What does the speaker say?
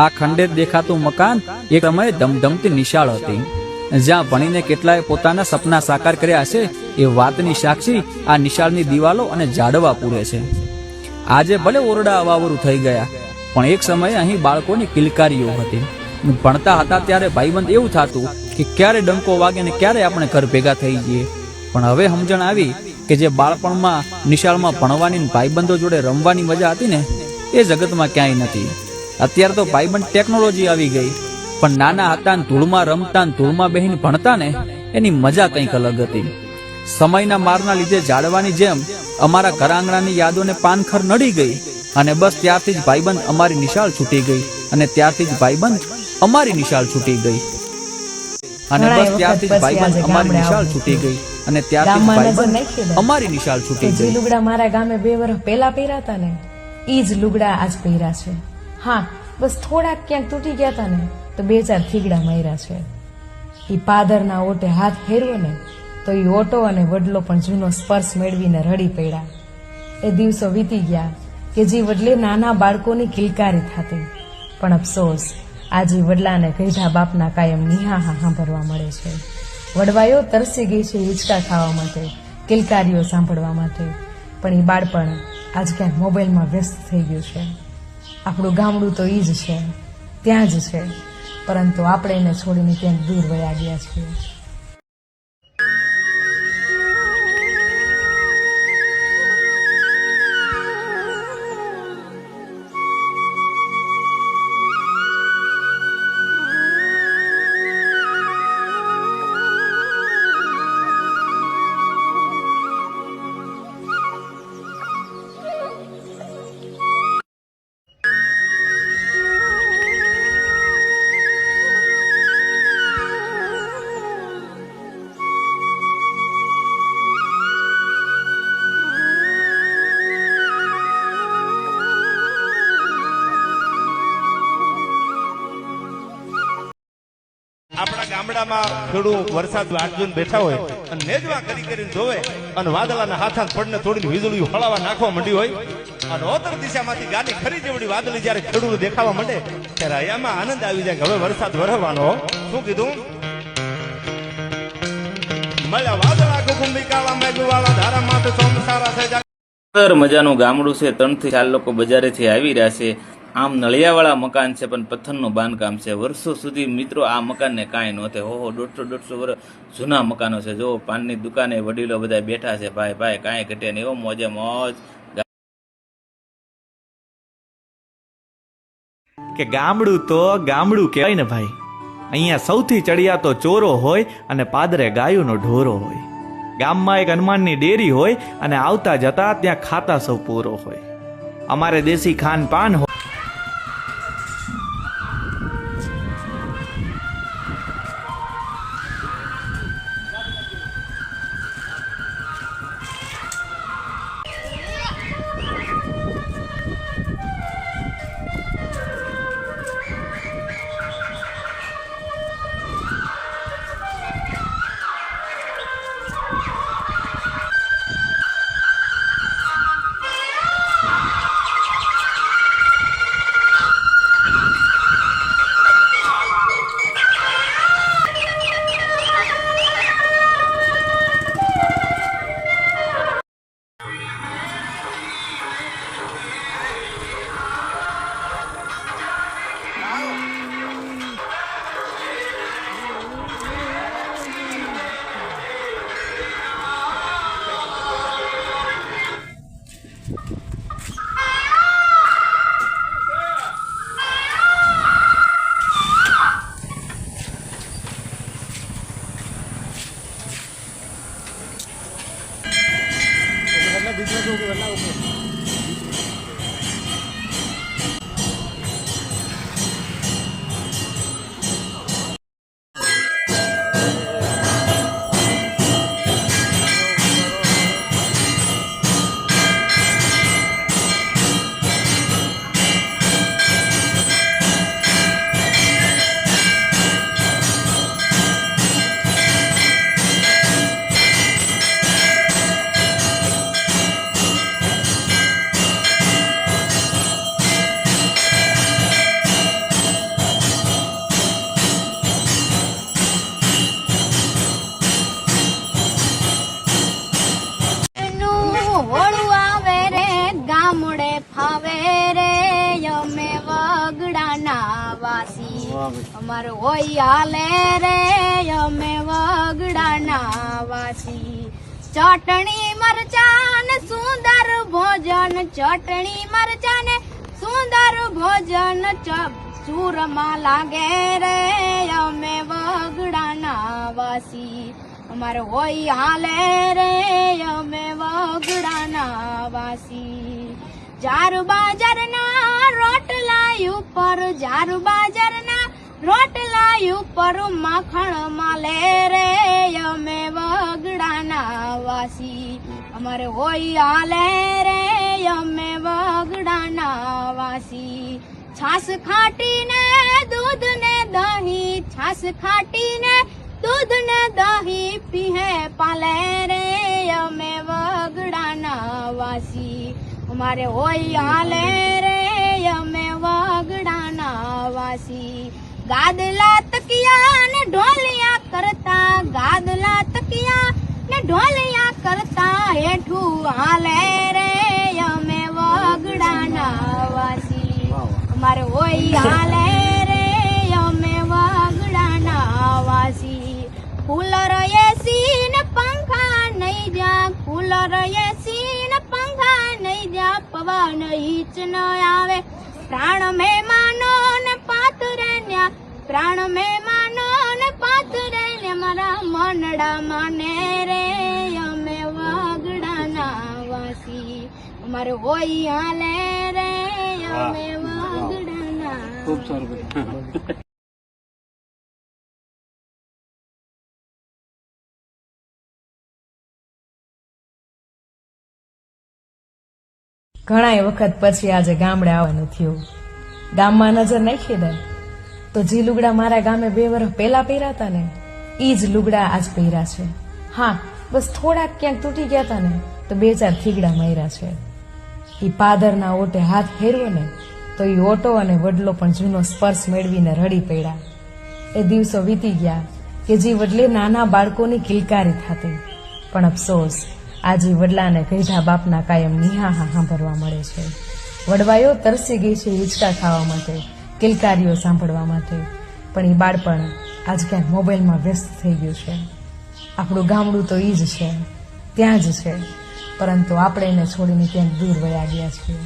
આ ખંડેર દેખાતું મકાન એક સમયે ધમધમતી નિશાળ હતી, જ્યાં ભણીને કેટલાય પોતાના સપના સાકાર કર્યા છે એ વાતની સાક્ષી આ નિશાળની દિવાલો અને ઝાડવા પૂરે છે। આજે ભલે ઓરડા અવાવરું થઈ ગયા, પણ એક સમયે અહીં બાળકોની કિલકારીઓ હતી। ભણતા હતા ત્યારે ભાઈબંધ એવું થતું કે ક્યારે ડંકો વાગે ને ક્યારે આપણે ઘર ભેગા થઈ જઈએ, પણ હવે સમજણ આવી કે જે બાળપણમાં નિશાળમાં ભણવાની ભાઈબંધો જોડે રમવાની મજા હતી ને એ જગતમાં ક્યાંય નથી। અત્યારે તો ભાઈબંધ ટેકનોલોજી આવી ગઈ, પણ નાના હતા ને ધૂળમાં રમતા ને ધૂળમાં બેહીને ભણતા ને એની મજા કંઈક અલગ હતી। સમયના મારના લીધે ઝાડવાની જેમ અમારા ઘર આંગણાની યાદોને પાનખર નડી ગઈ, અને બસ ત્યારથી જ ભાઈબંધ અમારી નિશાળ છૂટી ગઈ, અને ત્યારથી જ ભાઈબંધ અમારી નિશાળ છૂટી ગઈ, અને બસ ત્યારથી જ ભાઈબંધ અમારી નિશાળ છૂટી ગઈ, અને ત્યારથી જ ભાઈબંધ અમારી નિશાળ છૂટી ગઈ। જે લુગડા મારા ગામે 2 વર્ષ પહેલા પહેર્યા હતા ને ઈ જ લુગડા આજ પહેર્યા છે। હા, બસ થોડાક ક્યાંક તૂટી ગયા હતા ને તો 2-4 થીગડા માર્યા છે। ઈ પાદરના ઓટે હાથ ફેરવો ને તો ઈ ઓટો અને વડલો પણ જૂનો સ્પર્શ મેળવીને રડી પડ્યા। એ દિવસો વીતી ગયા કે જે વડલે નાના બાળકોની કિલકારી થતી, પણ અફસોસ આજે વડલાને ગઈઢા બાપના કાયમ નિહાહા સાંભળવા મળે છે। વડવાઈઓ તરસી ગઈ છે હિંચકા ખાવા માટે, કિલકારીઓ સાંભળવા માટે, પણ એ બાળપણ આજ ક્યાંક મોબાઈલમાં વ્યસ્ત થઈ ગયું છે। આપણું ગામડું તો ઈ જ છે, ત્યાં જ છે, પરંતુ આપણે એને છોડીને ક્યાંક દૂર વયા ગયા છીએ। આપણા ગામડામાં ખેડૂત વરસાદ વાટ જોઈને બેઠા હોય અને નેજવા કરી કરીને જોવે અને વાદળાના હાથા પડને થોડીને વીજળી હળાવા નાખવા માંડી હોય અને ઉત્તર દિશામાંથી ગાડી ખરી જેવડી વાદળી જ્યારે ખેડૂત દેખાવા માંડે ત્યારે અહીંયામાં આનંદ આવી જાય કે હવે વરસાદ વરસવાનો। શું કીધું? મળ્યા વાદળા કુકુંબી કાળા મેઘવાળા ધારા માથે સોમસારા છે। મજાનું ગામડું છે। 3 થી 4 લોકો બજારેથી આવી રહ્યા છે। આમ નળિયાવાળા મકાન છે, પણ પથ્થરનું બાંધકામ છે। વર્ષો સુધી મિત્રો આ મકાનને કાંઈ નહોતે। 150-150 વર્ષ જૂના મકાનો છે। જો પાનની દુકાને વડીલો બધા બેઠા છે, ભાઈ કાંઈ ઘટે નહીં, એવો મોજે મોજ। કે ગામડું તો ગામડું કહેવાય ને ભાઈ। અહીંયા સૌથી ચડિયા તો ચોરો હોય અને પાદરે ગાયોનો ઢોરો હોય। ગામમાં એક હનુમાનની ડેરી હોય અને આવતા જતા ત્યાં ખાતા સૌ પૂરો હોય। અમારે દેશી ખાન પાન હોય। વાસી અમારે હોય હાલે રે અમે વગડાના વાસી ચટણી મરચાં ને સુંદર ભોજન ચટણી મરચાં ને સુંદર ભોજન ચૂરમાં લાગે રે અમે વગડાના વાસી અમારે હોય હાલે રે અમે વગડાના વાસી જાર બાજરના રોટલા ઉપર જાર બાજરના રોટલા ઉપર માખણ માલે રે અમે વગડાના વાસી અમારે હોય હાલે રે અમે વગડાના વાસી છાસ ખાટીને દૂધ ને દહીં છાસ ખાટીને દૂધ ને દહીં પીહે પાલે રે અમે વગડાના વાસી અમારે હોય હાલે રે અમે વગડાના વાસી ગાદલા તકિયા ને ઢોલિયા કરતા ગાદલા તકિયા ને ઢોલિયા કરતા હેઠું હાલે રે અમે વગડાના વાસી અમારે હોય હાલે રે અમે વગડાના વાસી કુલર એસી ને પંખા નહીં જા કુલર એસી ને પંખા નહીં જા પવન ઈચ ન આવે પ્રાણ મહેમાનો ને પાથરે ન્યા પ્રાણ મહેમાનો ને પાથરે ને મારા મનડા માને રે અમે વગડાના વાસી અમારે હોય હાલે રે અમે વગડાના ખૂબ સારું ઘણાય વખત પછી આજે ગામડે આવવાનું થયું. ગામમાં નજર નાખી દે તો જે લુગડા મારા ગામે 2 વર્ષ પહેલા પહેર્યા હતા ને ઈ જ લુગડા આજ પહેર્યા છે. હા, બસ થોડાક ક્યાંક તૂટી ગયા હતા ને તો 2-4 થીગડા માર્યા છે. ઈ પાદરના ઓટે હાથ ફેરવો ને તો ઈ ઓટો અને વડલો પણ જૂનો સ્પર્શ મેળવીને રડી પડ્યા. એ દિવસો વીતી ગયા કે જે વડલે નાના બાળકોની કિલકારી થતી, પણ અફસોસ આજે વડલાને ગઈઢા બાપના કાયમ નિહાહા સાંભળવા મળે છે. વડવાઈઓ તરસી ગઈ છે હિંચકા ખાવા માટે, કિલકારીઓ સાંભળવા માટે, પણ એ બાળપણ આજ ક્યાંક મોબાઈલમાં વ્યસ્ત થઈ ગયું છે. આપણું ગામડું તો ઈ જ છે, ત્યાં જ છે, પરંતુ આપણે એને છોડીને ક્યાંક દૂર વયા ગયા છીએ.